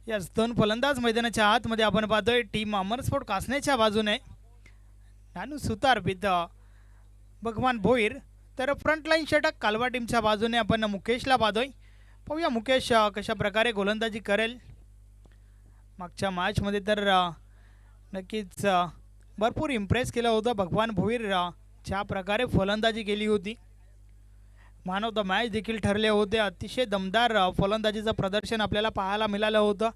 याच दोन फलंदाज मैदानाच्या आतमध्ये आपण पाहतोय. टीम अमरस्फोट कासनेच्या बाजूने नानू सुतार विथ भगवान भोईर, तर फ्रंट लाईन षटक कालवा टीमच्या बाजूने आपण मुकेशला पाहतोय. पाहूया मुकेश कशा प्रकारे गोलंदाजी करेल. मागच्या मॅचमध्ये तर नक्कीच भरपूर इम्प्रेस केलं होतं भगवान भोईर, ज्या प्रकारे फलंदाजी केली होती. मॅन ऑफ द मॅच देखील ठरले होते. अतिशय दमदार फलंदाजीचं प्रदर्शन आपल्याला पाहायला मिळालं होतं.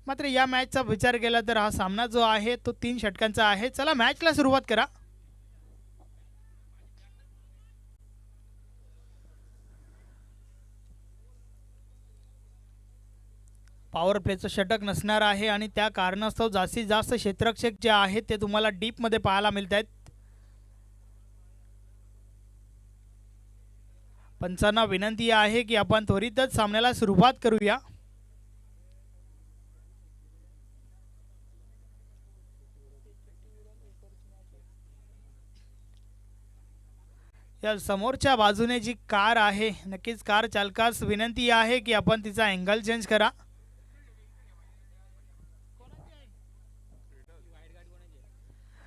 मात्र या मॅचचा विचार केला तर हा सामना जो आहे तो 3 षटकांचा आहे. चला मॅचला सुरुवात करा. पॉवर प्लेचं षटक नसणार आहे आणि त्या कारणास्तव जास्तीत जास्त क्षेत्ररक्षक जे आहेत ते तुम्हाला डीपमध्ये पाहायला मिळत आहेत. पंचांना विनंती आहे की आपण त्वरितच सामन्याला सुरुवात करूया. या समोरच्या बाजूने जी कार आहे, नक्कीच कार चालकास विनंती आहे की आपण तिचा अँगल चेंज करा.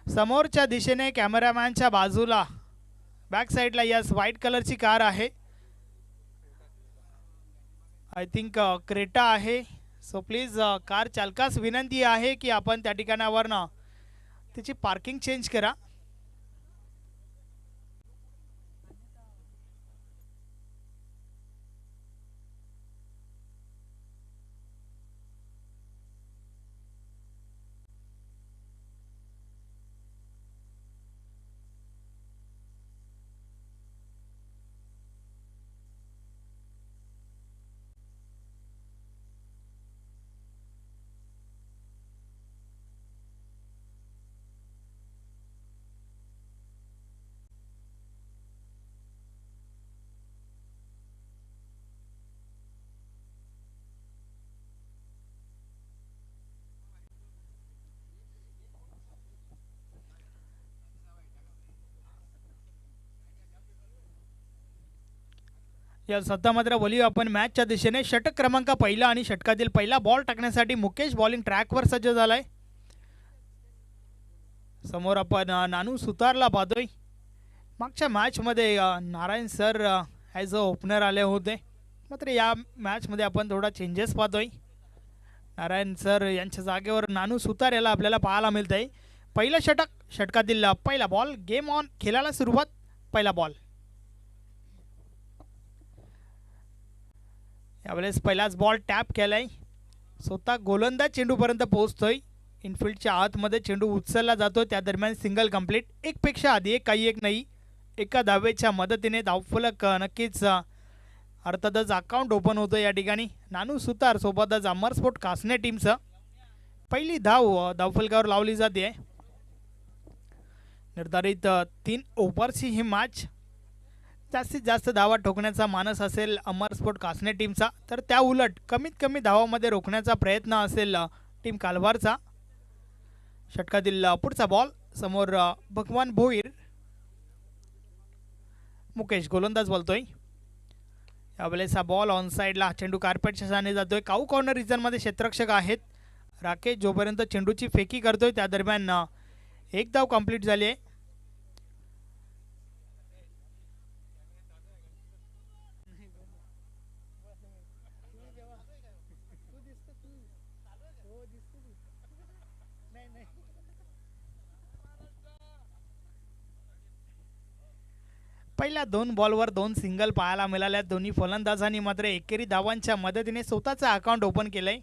समोरच्या दिशेने कॅमेरामॅनच्या बाजूला बॅक साईडला यास व्हाईट कलरची कार आहे. आय थिंक क्रेटा आहे. सो प्लीज कार चालकास विनंती आहे की आपण त्या ठिकाणावरनं तिची पार्किंग चेंज करा. या सध्या मात्र बोलूया आपण मॅचच्या दिशेने. षटक क्रमांक पहिला आणि षटकातील पहिला बॉल टाकण्यासाठी मुकेश बॉलिंग ट्रॅकवर सज्ज झालाय. समोर आपण नानू सुतारला पाहतोय. मागच्या मॅचमध्ये Narayan sir as a opener आले होते. मात्र या मॅचमध्ये आपण थोडा चेंजेस पाहतोय. नारायण सर यांच्या जागेवर नानू सुतार याला आपल्याला पाहायला मिळत आहे. पहिलं षटक, षटकातील पहिला बॉल. गेम ऑन, खेळायला सुरुवात. पहिला बॉल. यावेळेस पहिलाच बॉल टॅप केलाय. स्वतः गोलंदाज चेंडूपर्यंत पोहोचतोय. इनफिल्डच्या आतमध्ये चेंडू उचलला जातो. त्या दरम्यान सिंगल कंप्लीट. एकपेक्षा आधी एक, काही एक नाही. एका धावेच्या मदतीने धावफलक नक्कीच अर्थातच अकाउंट ओपन होतं या ठिकाणी. नानू सुतार सोबतच अमरस्फोट कासने टीमचं पहिली धावफलकावर लावली जाते. निर्धारित 3 ओव्हरची ही मॅच. जास्तीत जास्त धावा ठोकण्याचा मानस असेल अमरस्फोट कासने टीमचा, तर त्या उलट कमीत कमी धावामध्ये रोखण्याचा प्रयत्न असेल टीम कालवारचा. षटकातील पुढचा बॉल. समोर भगवान भोईर. मुकेश गोलंदाज बोलतोय. यावेळेस हा बॉल ऑन साईडला. चेंडू कार्पेटच्या साने जातोय. काऊ कॉर्नर रिजनमध्ये क्षेत्ररक्षक आहेत. राकेश जोपर्यंत चेंडूची फेकी करतोय त्या दरम्यान एक धाव कंप्लीट झाली आहे. पहिल्या 2 बॉलवर 2 सिंगल पाहायला मिळाल्या. दोन्ही फलंदाजांनी मात्र एकेरी धावांच्या मदतीने स्वतःचं अकाउंट ओपन केलंय.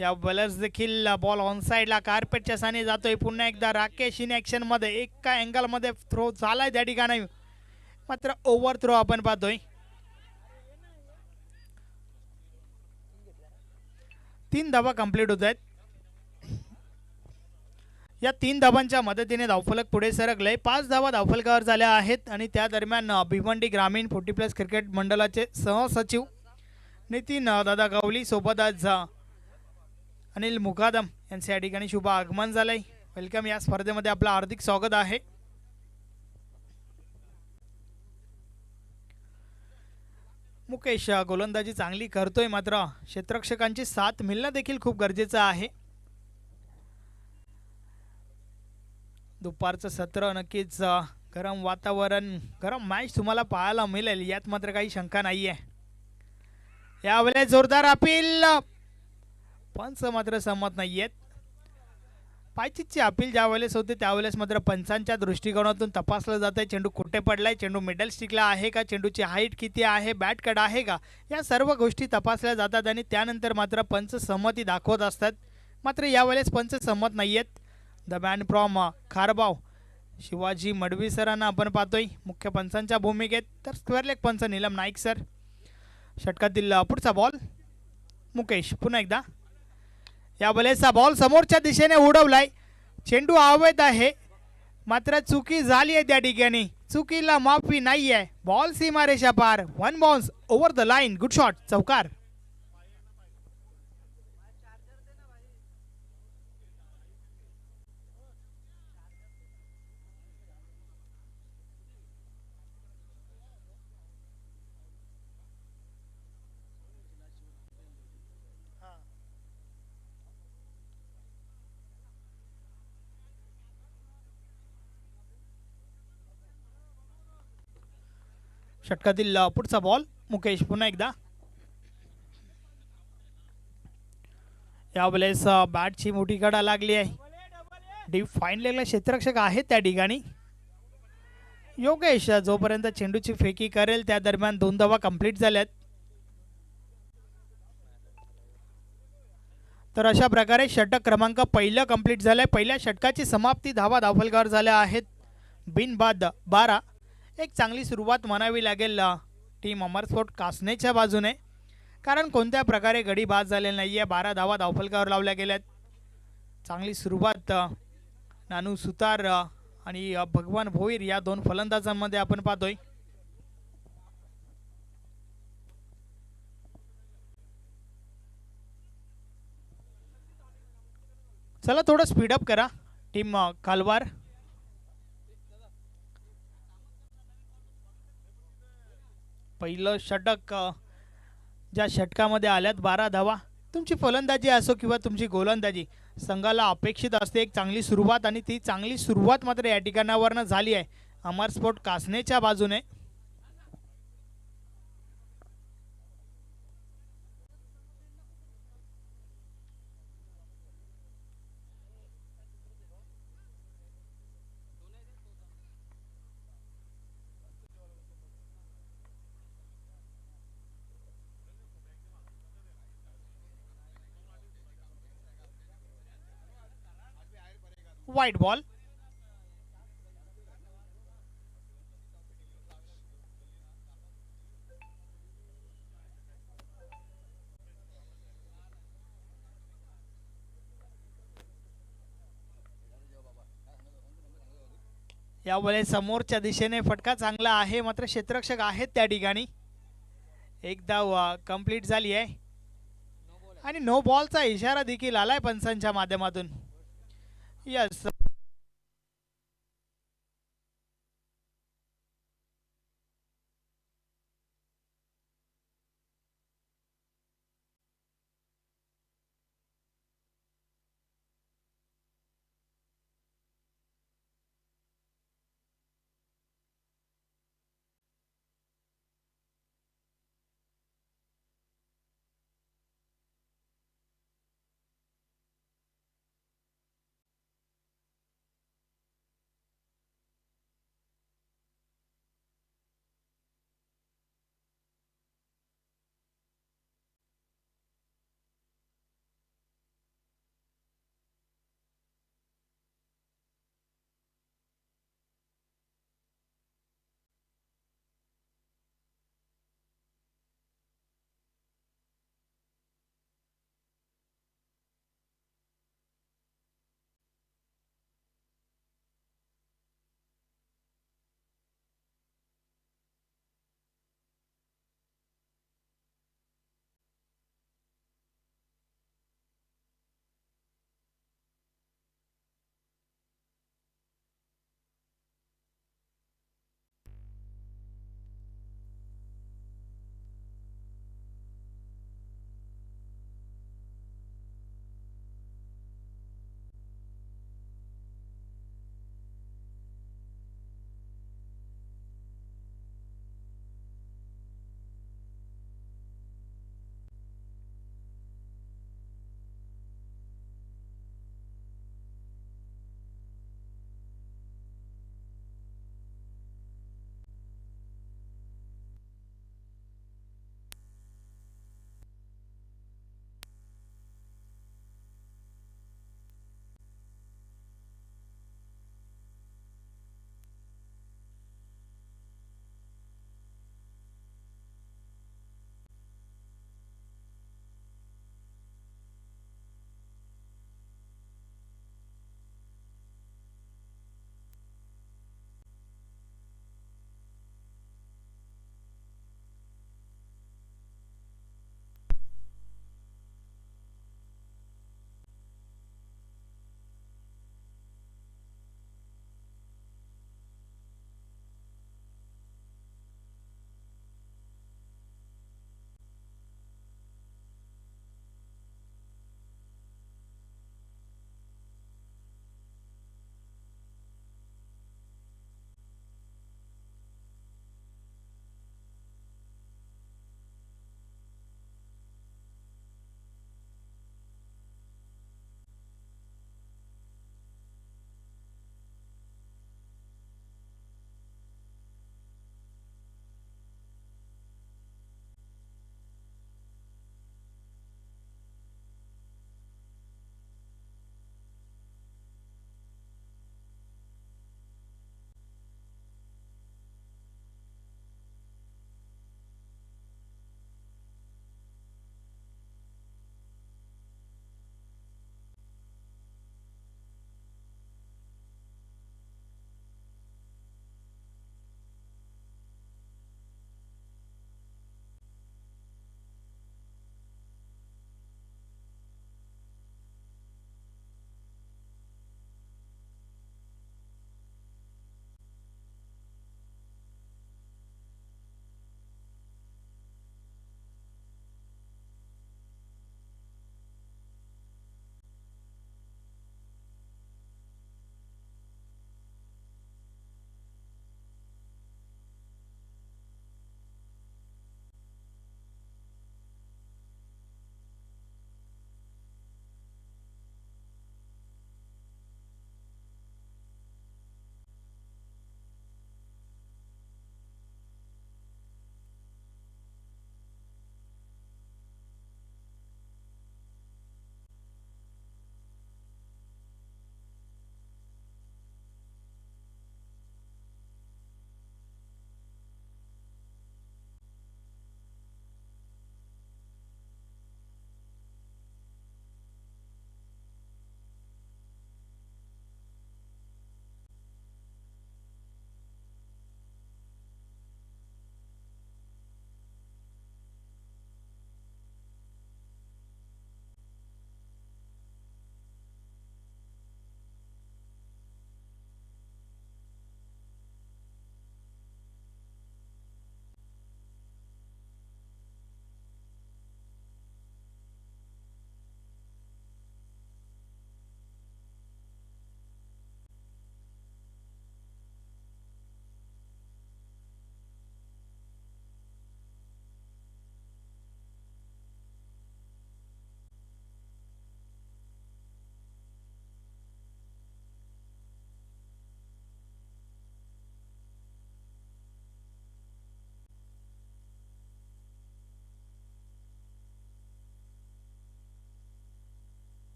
या बॉलर्स देखील बॉल ऑन साईडला कार्पेटच्या साने जातोय. पुन्हा एकदा राकेश इन ॲक्शन मध्ये. एका अँगलमध्ये थ्रो झालाय त्या ठिकाणी, मात्र ओव्हर थ्रो आपण पाहतोय. 3 धावा कंप्लीट होत आहेत. या 3 धावांच्या मदतीने धावफलक पुढे सरकले. 5 धावा धावफलकावर झाल्या आहेत आणि त्या दरम्यान भिवंडी ग्रामीण 40+ क्रिकेट मंडळाचे सहसचिव नितीन दादा गावली सोबतच अनिल मुकादम यांचे या ठिकाणी शुभ आगमन झालंय. वेलकम. या स्पर्धेमध्ये आपलं हार्दिक स्वागत आहे. मुकेश गोलंदाजी चांगली करतोय, मात्र क्षेत्ररक्षकांची साथ मिळणं देखील खूप गरजेचं आहे. दुपारचं सत्र नक्कीच गरम वातावरण, गरम मॅच तुम्हाला पाहायला मिळेल, यात मात्र काही शंका नाही आहे. यावेळेस जोरदार अपील, पंच मात्र सहमत नाही आहेत. पायचीची अपील ज्या वेळेस होते त्यावेळेस मात्र पंचांच्या दृष्टिकोनातून तपासलं जातं चेंडू कुठे पडलाय, चेंडू मिडल स्टिकला आहे का, चेंडूची हाईट किती आहे, बॅट कड आहे का, या सर्व गोष्टी तपासल्या जातात आणि त्यानंतर मात्र पंच सहमती दाखवत असतात. मात्र यावेळेस पंच सहमत नाही आहेत. The man from खारबाव Shivaji Madavi सरांना आपण पाहतोय मुख्य पंचांच्या भूमिकेत, तर स्क्वेअर लेग पंच नीलम नाईक सर. षटकातील पुढचा बॉल मुकेश पुन्हा एकदा. या बलेचा बॉल समोरच्या दिशेने उडवलाय, चेंडू अवैध आहे, मात्र चुकी झाली आहे त्या ठिकाणी, चुकीला माफी नाही आहे. बॉल सीमारेषा पार, one bounce over the line, good shot, चौकार. षटकातील पुढचा बॉल मुकेश पुन्हा एकदा. यावेळेस बॅटची मोठी कडा लागली आहे, डीप फाईन लेगला क्षेत्ररक्षक आहेत त्या ठिकाणी. योगेश जोपर्यंत चेंडूची फेकी करेल त्या दरम्यान 2 धावा कंप्लीट झाल्यात. तर अशा प्रकारे षटक क्रमांक पहिलं कंप्लीट झालंय. पहिल्या षटकाची समाप्ती, धावा धावफलकावर झाल्या आहेत बिनबाद 12. एक चांगली सुरुवात म्हणावी लागेल टीम अमरस्फोर्ट कासनेच्या बाजूने, कारण कोणत्या प्रकारे गडी बाद झालेला नाही आहे. 12 धावा धावफलकावर लावल्या गेल्यात. चांगली सुरुवात नानू सुतार आणि भगवान भोईर या 2 फलंदाजांमध्ये आपण पाहतोय. चला थोडं स्पीडअप करा टीम कालवार. पहिलं षटक, ज्या षटकामध्ये आल्यात 12 धावा. तुमची फलंदाजी असो किंवा तुमची गोलंदाजी, संघाला अपेक्षित असते एक चांगली सुरुवात, आणि ती चांगली सुरुवात मात्र या ठिकाणावरनं झाली आहे अमरस्फोर्ट कासनेच्या बाजूने. वाईट बॉल. यावेळेस समोरच्या दिशेने फटका चांगला आहे, मात्र क्षेत्ररक्षक आहेत त्या ठिकाणी. एक धाव कंप्लीट झाली आहे आणि नो बॉलचा इशारा देखील आलाय पंचांच्या माध्यमातून. Yes,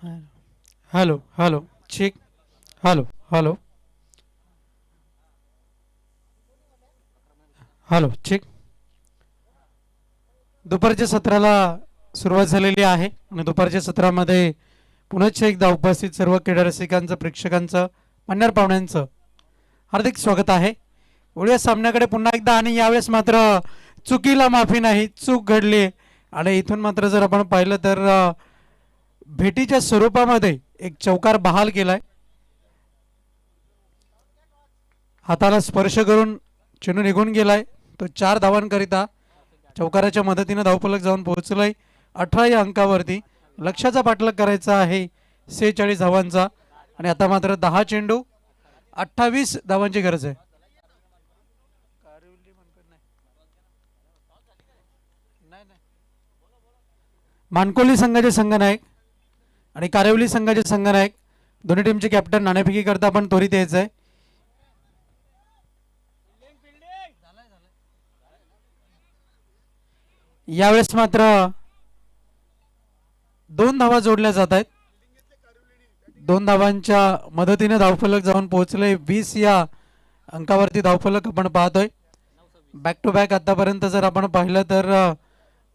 hello hello check. Hello hello hello check. दुपारच्या सत्राला सुरुवात झालेली आहे आणि दुपारच्या सत्रामध्ये पुनश्च एकदा उपस्थित सर्व क्रीडा रसिकांचं, प्रेक्षकांचं, मान्यवर पाहुण्यांचं हार्दिक स्वागत आहे. वळूया सामन्याकडे पुन्हा एकदा. आणि यावेळेस मात्र चुकीला माफी नाही, चूक घडली. आणि इथून मात्र जर आपण पाहिलं तर भेटीच्या स्वरूपामध्ये एक चौकार बहाल केलाय. हाताला स्पर्श करून चेंडू निघून गेलाय. तो 4 धावांकरिता चौकाराच्या मदतीने धावफलक जाऊन पोहोचलाय. 18 या अंकावरती लक्ष्याचा पाठलाग करायचा आहे 46 धावांचा. आणि आता मात्र 10 चेंडू 28 धावांची गरज आहे. मानकोली संघाचे संघनायक आणि कारेवली संघाचे संघनायक दोन्ही टीमचे कॅप्टन नाणेफेकी करता आपण त्वरित यायचं आहे. यावेळेस मात्र 2 धावा जोडल्या जात आहेत. 2 धावांच्या मदतीने धावफलक जाऊन पोहोचले 20 या अंकावरती धावफलक आपण पाहतोय. बॅक टू बॅक आतापर्यंत जर आपण पाहिलं तर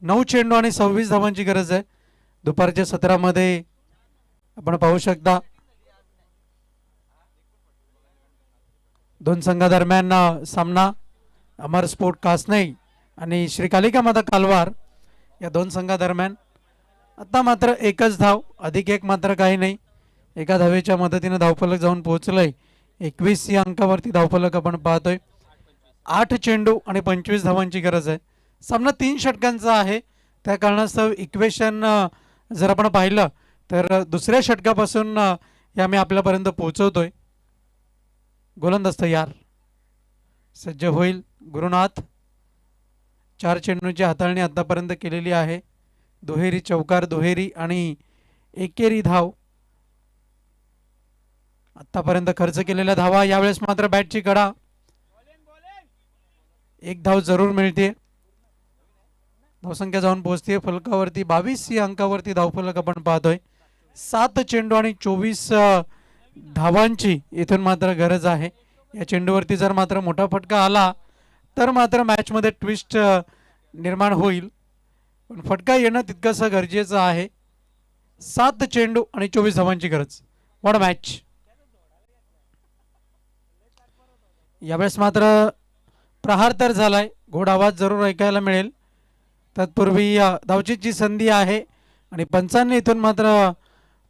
9 चेंडू आणि 26 धावांची गरज आहे. दुपारच्या सत्रामध्ये आपण पाहू शकता 2 संघादरम्यान सामना. अमर स्पोर्ट कासनई आणि श्री कालिका माता कालवार या 2 संघादरम्यान आता मात्र एकच धाव, अधिक एक मात्र काही नाही. एका धावेच्या मदतीने धावफलक जाऊन पोहोचलंय 21 या अंकावरती धावफलक आपण पाहतोय. 8 चेंडू आणि 25 धावांची गरज आहे. सामना 3 षटकांचा आहे. त्या कारणास्तव इक्वेशन जर आपण पाहिलं तर दुसऱ्या षटकापासून हे आम्ही आपल्यापर्यंत पोहोचवतोय. गोलंदाज तयार, सज्ज होईल गुरुनाथ. 4 चेंडूंची हाताळणी आतापर्यंत केलेली आहे. दुहेरी चौकार, दुहेरी आणि एकेरी धाव आतापर्यंत खर्च केलेल्या धावा. यावेळेस मात्र बॅटची कडा, एक धाव जरूर मिळते. धावसंख्या जाऊन पोहोचते फलकावरती 22 या अंकावरती धावफलक आपण पाहतोय. 7 चेंडू आणि 24 धावांची इथून मात्र गरज आहे. या चेंडूवरती जर मात्र मोठा फटका आला तर मात्र मॅच मध्ये ट्विस्ट निर्माण होईल. पण फटका येणं तितकंसं गरजेचं आहे. 7 चेंडू आणि 24 धावांची गरज. What a match. यावेळेस मात्र प्रहार तर झालाय, घोड आवाज जरूर ऐकायला मिळेल. तत्पूर्वी धावचीची संधी आहे आणि पंचांनी इथून मात्र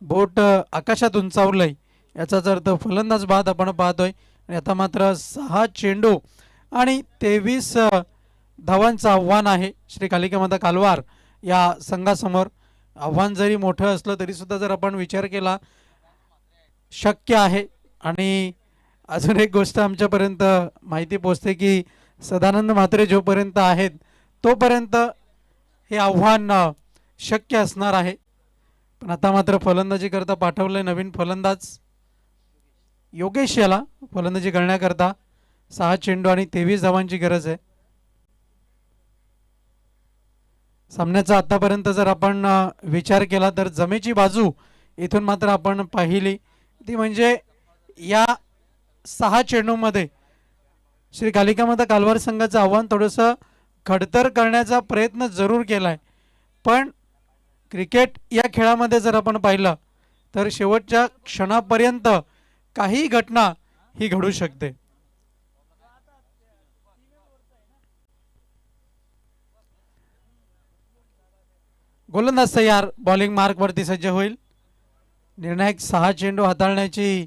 बोट आकाशात उंचावलंय. याचाच अर्थ फलंदाज बाद आपण पाहतोय. आणि आता मात्र 6 चेंडू आणि 23 धावांचं आव्हान आहे श्री कालिका माता कालवार या संघासमोर. आव्हान जरी मोठं असलं तरी सुद्धा जर आपण विचार केला शक्य आहे. आणि अजून एक गोष्ट आमच्यापर्यंत माहिती पोचते की सदानंद म्हात्रे जोपर्यंत आहेत तोपर्यंत हे आव्हान शक्य असणार आहे. पण आता मात्र फलंदाजी करता पाठवलंय नवीन फलंदाज योगेश याला फलंदाजी करण्याकरता. 6 चेंडू आणि 23 धावांची गरज आहे. सामन्याचा आतापर्यंत जर आपण विचार केला तर जमेची बाजू इथून मात्र आपण पाहिली ती म्हणजे या 6 चेंडूमध्ये श्री कालिका माता कालवार संघाचं आव्हान थोडंसं खडतर करण्याचा प्रयत्न जरूर केलाय. पण क्रिकेट या खेळामध्ये जर आपण पाहिलं तर शेवटच्या क्षणापर्यंत काही घटना ही घडू शकते. गोलंदाज तयार, बॉलिंग मार्क वरती सज्ज होईल. निर्णायक 6 चेंडू हाताळण्याची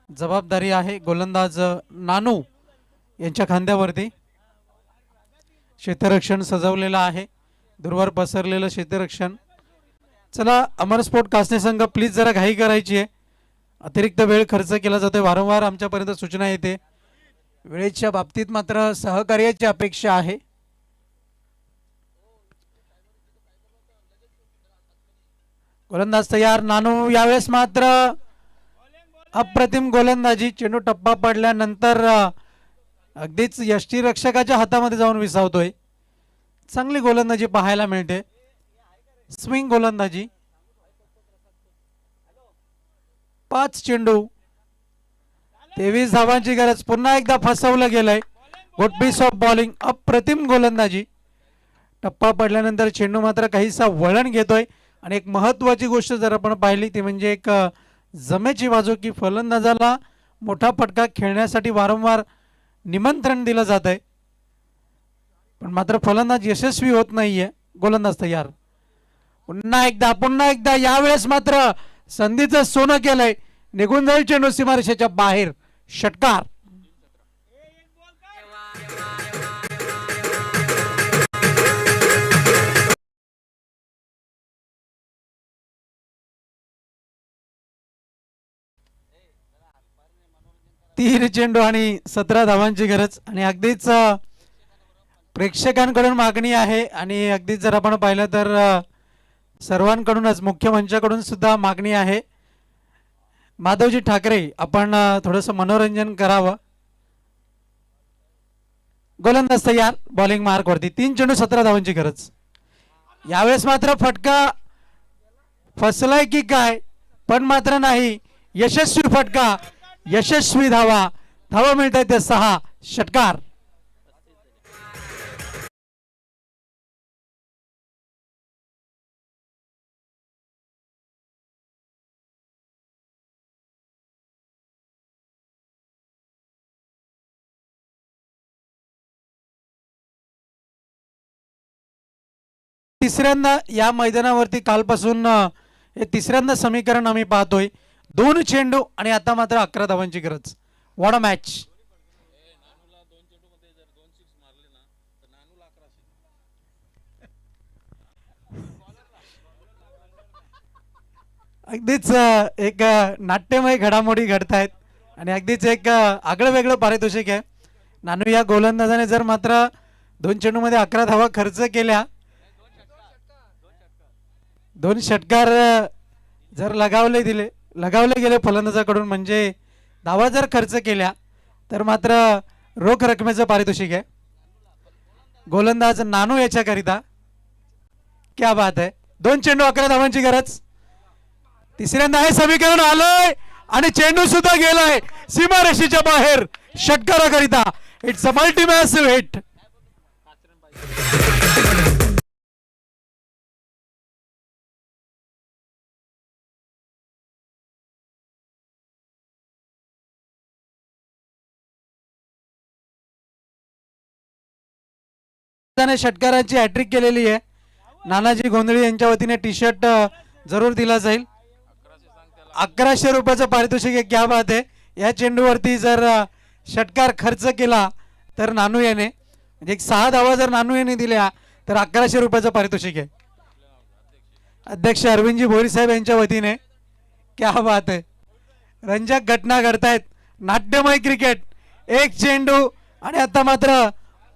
जबाबदारी आहे गोलंदाज नानू यांच्या खांद्यावरती. क्षेत्ररक्षण सजवलेलं आहे, दूरवर पसरलेलं क्षेत्ररक्षण. चला अमर स्पोर्ट कासने संघ प्लीज जरा घाई करायची आहे. अतिरिक्त वेळ खर्च केला जातोय, वारंवार आमच्यापर्यंत सूचना येते. वेळेच्या बाबतीत मात्र सहकार्याची अपेक्षा आहे. गोलंदाज तयार, नानू. यावेळेस मात्र अप्रतिम गोलंदाजी. चेंडू टप्पा पडल्यानंतर अगदीच यष्टीरक्षकाच्या हातामध्ये जाऊन विसावतोय. चांगली गोलंदाजी पाहायला मिळते, स्विंग गोलंदाजी. 5 चेंडू 23 धावांची गरज. पुन्हा एकदा फसवलं गेलंय. गुड पीस ऑफ बॉलिंग, अप्रतिम गोलंदाजी. टप्पा पडल्यानंतर चेंडू मात्र काहीसा वळण घेतोय. आणि एक महत्त्वाची गोष्ट जर आपण पाहिली ती म्हणजे एक जमेची बाजू की फलंदाजाला मोठा फटका खेळण्यासाठी वारंवार निमंत्रण दिलं जात आहे, पण मात्र फलंदाज यशस्वी होत नाहीये. गोलंदाज तयार. पुन्हा एकदा यावेळेस मात्र संधीचं सोनं केलंय. निघून जाईल चेंडू सीमारेषेच्या बाहेर. षटकार. तीन चेंडू आणि 17 धावांची गरज. आणि अगदीच प्रेक्षकांकडून मागणी आहे आणि अगदीच जर आपण पाहिलं तर सर्वांकडूनच मुख्य मंचाकडून सुद्धा मागणी आहे. माधवजी ठाकरे आपण थोडंसं मनोरंजन करावं. गोलंदाज तयार. बॉलिंग मार्क वरती. 3 चेंडू 17 धावांची गरज. यावेळेस मात्र फटका फसलाय की काय, पण मात्र नाही. यशस्वी फटका, यशस्वी धावा. धावा मिळत आहेत ते 6. षटकार. तिसऱ्यांदा या मैदानावरती कालपासून हे तिसऱ्यांदा समीकरण आम्ही पाहतोय. 2 चेंडू आणि आता मात्र 11 धावांची गरज. What a match. अगदीच एक नाट्यमय घडामोडी घडतायत आणि अगदीच एक आगळं वेगळं पारितोषिक आहे. नानू या गोलंदाजाने जर मात्र 2 चेंडूमध्ये 11 धावा खर्च केल्या, 2 षटकार जर लगावले गेले फलंदाजाकडून, म्हणजे धावा जर खर्च केल्या तर मात्र रोख रकमेचं पारितोषिक आहे. गोलंदाज नानू याच्याकरिता क्या बात आहे. 2 चेंडू 11 धावांची गरज. तिसऱ्यांदा हे समीकरण आलंय आणि चेंडू सुद्धा गेलाय सीमारेषेच्या बाहेर. षटकाराकरिता इट्स अ मल्टीमॅसिव्ह हिट. षटकाराची हॅट्रिक केलेली आहे. नानाजी गोंधळी यांच्या वतीने टी शर्ट जरूर दिला जाईल. 1100 रुपयाचं पारितोषिक आहे. क्या बात आहे. या चेंडूवरती जर षटकार खर्च केला तर नानू याने, म्हणजे एक 6 धावा जर नानू याने दिल्या तर 1100 रुपयाचं पारितोषिक आहे. अध्यक्ष अरविंदजी भोईर साहेब यांच्या वतीने. क्या बात आहे. रंजक घटना घडतायत. नाट्यमय क्रिकेट. 1 चेंडू आणि आता मात्र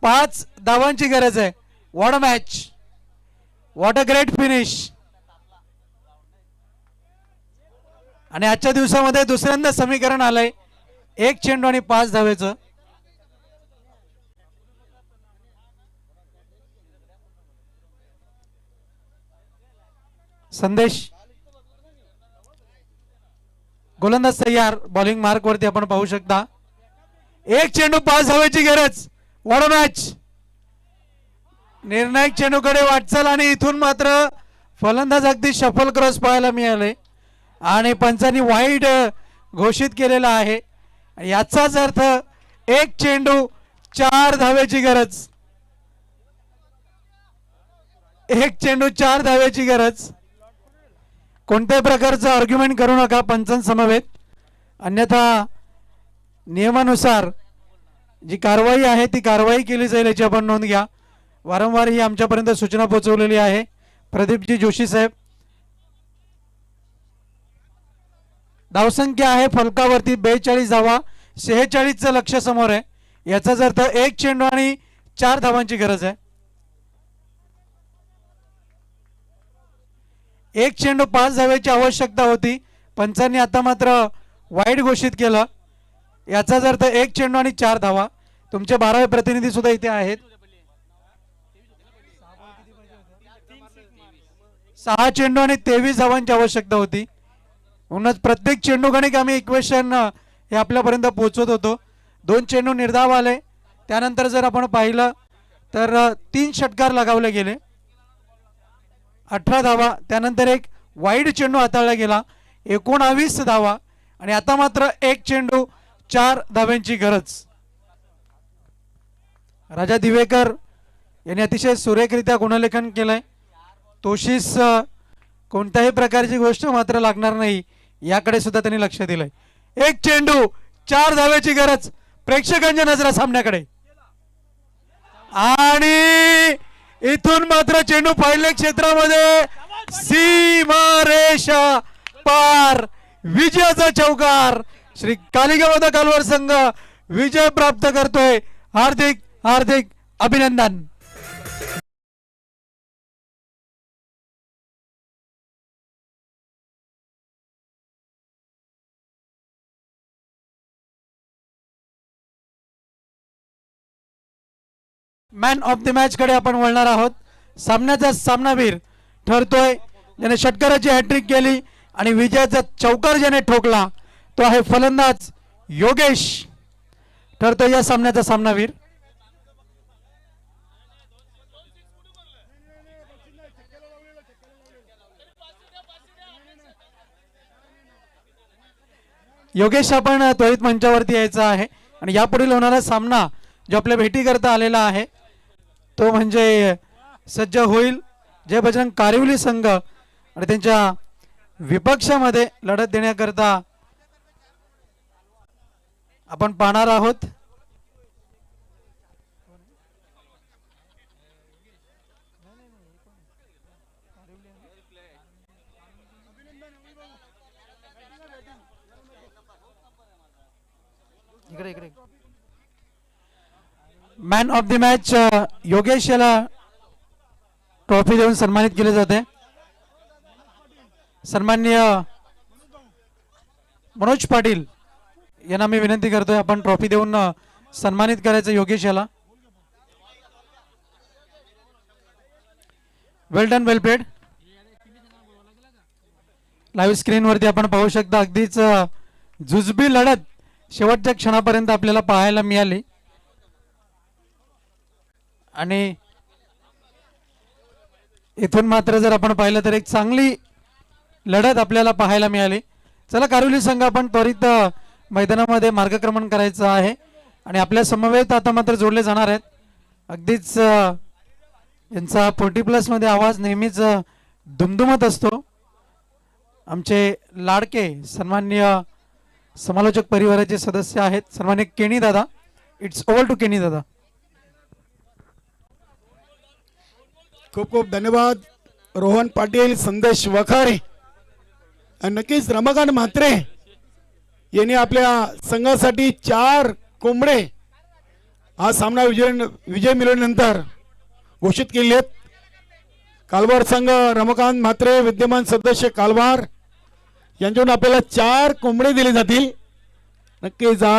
5 धावांची गरज आहे. What a match. What a great finish. आणि आजच्या दिवसामध्ये दुसऱ्यांदा समीकरण आलंय 1 चेंडू आणि 5 धावेचं. संदेश. गोलंदाज तयार. बॉलिंग मार्क वरती आपण पाहू शकता. 1 चेंडू 5 धावेची गरज. What a match. निर्णायक चेंडूकडे वाटचाल आणि इथून मात्र फलंदाज अगदी शफल क्रॉस पाहायला मिळाले आणि पंचांनी वाईड घोषित केलेला आहे. याचाच अर्थ 1 चेंडू 4 धावेची गरज. 1 चेंडू 4 धावेची गरज. कोणत्याही प्रकारचं आर्ग्युमेंट करू नका पंचांसमवेत, अन्यथा नियमानुसार जी कारवाई आहे ती कारवाई केली जाईल याची आपण नोंद घ्या. वारंवार ही आमच्यापर्यंत सूचना पोहोचवलेली आहे. प्रदीपजी जोशी साहेब. धावसंख्या आहे फलकावरती 42 धावा. 46चं लक्ष समोर आहे. याचाच अर्थ 1 चेंडू आणि 4 धावांची गरज आहे. 1 चेंडू 5 धावेची आवश्यकता होती. पंचांनी आता मात्र वाईड घोषित केलं. याचाच अर्थ 1 चेंडू आणि 4 धावा. तुमचे 12वे प्रतिनिधी सुद्धा इथे आहेत. 6 चेंडू आणि 23 धावांची आवश्यकता होती. म्हणूनच प्रत्येक चेंडू गणिक आम्ही इक्वेशन हे आपल्यापर्यंत पोहोचवत होतो. 2 चेंडू निर्धाव आले, त्यानंतर जर आपण पाहिलं तर 3 षटकार लगावले गेले, 18 धावा, त्यानंतर एक वाईड चेंडू हाताळला गेला, 19 धावा, आणि आता मात्र एक चेंडू 4 धाव्यांची गरज. राजा दिवेकर यांनी अतिशय सुरेखरित्या गुणलेखन केलंय. तोशीस कोणत्याही प्रकारची गोष्ट मात्र लागणार नाही याकडे सुद्धा त्यांनी लक्ष दिलंय. एक चेंडू 4 धाव्याची गरज, प्रेक्षकांच्या नजरा सामन्याकडे, आणि इथून मात्र चेंडू पाहिल्या क्षेत्रामध्ये सीमारेषा पार, विजयाचा चौकार. श्री कालिका कालवार संघ विजय प्राप्त करतोय. हार्दिक हार्दिक अभिनंदन. मॅन ऑफ द मॅच कडे आपण वळणार आहोत. सामन्याचा सामनावीर ठरतोय ज्याने षटकाराची हॅट्रिक केली आणि विजयाचा चौकार ज्याने ठोकला तो आहे फलंदाज योगेश. ठरतोय या सामन्याचा सामनावीर. योगेश, आपण त्वरित मंचावरती यायचा आहे आणि यापुढील होणारा सामना जो आपल्या भेटी करता आलेला आहे तो म्हणजे सज्ज होईल जय बजरंग कारिवली संघ आणि त्यांच्या विपक्षामध्ये लढत देण्याकरता आपण पाहणार आहोत. Man of the match Yogesh याला ट्रॉफी देऊन सन्मानित केले जाते. सन्माननीय मनोज पाटील यांना मी विनंती करतोय आपण ट्रॉफी देऊन सन्मानित करायचं योगेश याला. वेल डन, वेल प्लेड. लाईव्ह स्क्रीन वरती आपण पाहू शकता अगदीच जुजबी लढत शेवटच्या क्षणापर्यंत आपल्याला पाहायला मिळाली आणि इथून मात्र जर आपण पाहिलं तर एक चांगली लढत आपल्याला पाहायला मिळाली. चला कारिवली संघ आपण त्वरित मैदानामध्ये मार्गक्रमण करायचं आहे आणि आपल्या समवेत आता मात्र जोडले जाणार आहेत. अगदीच यांचा 40+ मध्ये आवाज नेहमीच दुमदुमत असतो. आमचे लाडके सन्माननीय समालोचक परिवाराचे सदस्य आहेत सन्माननीय केणी दादा. इट्स ओव्हर टू केणी दादा. खूप खूप धन्यवाद रोहन पाटील, संदेश वखारे आणि नक्कीच रमाकांत म्हात्रे यांनी आपल्या संघासाठी 4 कोंबडे हा सामना विजय मिळवल्यानंतर घोषित केले आहेत. कालवार संघ रमाकांत म्हात्रे विद्यमान सदस्य कालवार यांच्याकडून आपल्याला 4 कोंबडे दिले जातील. नक्कीच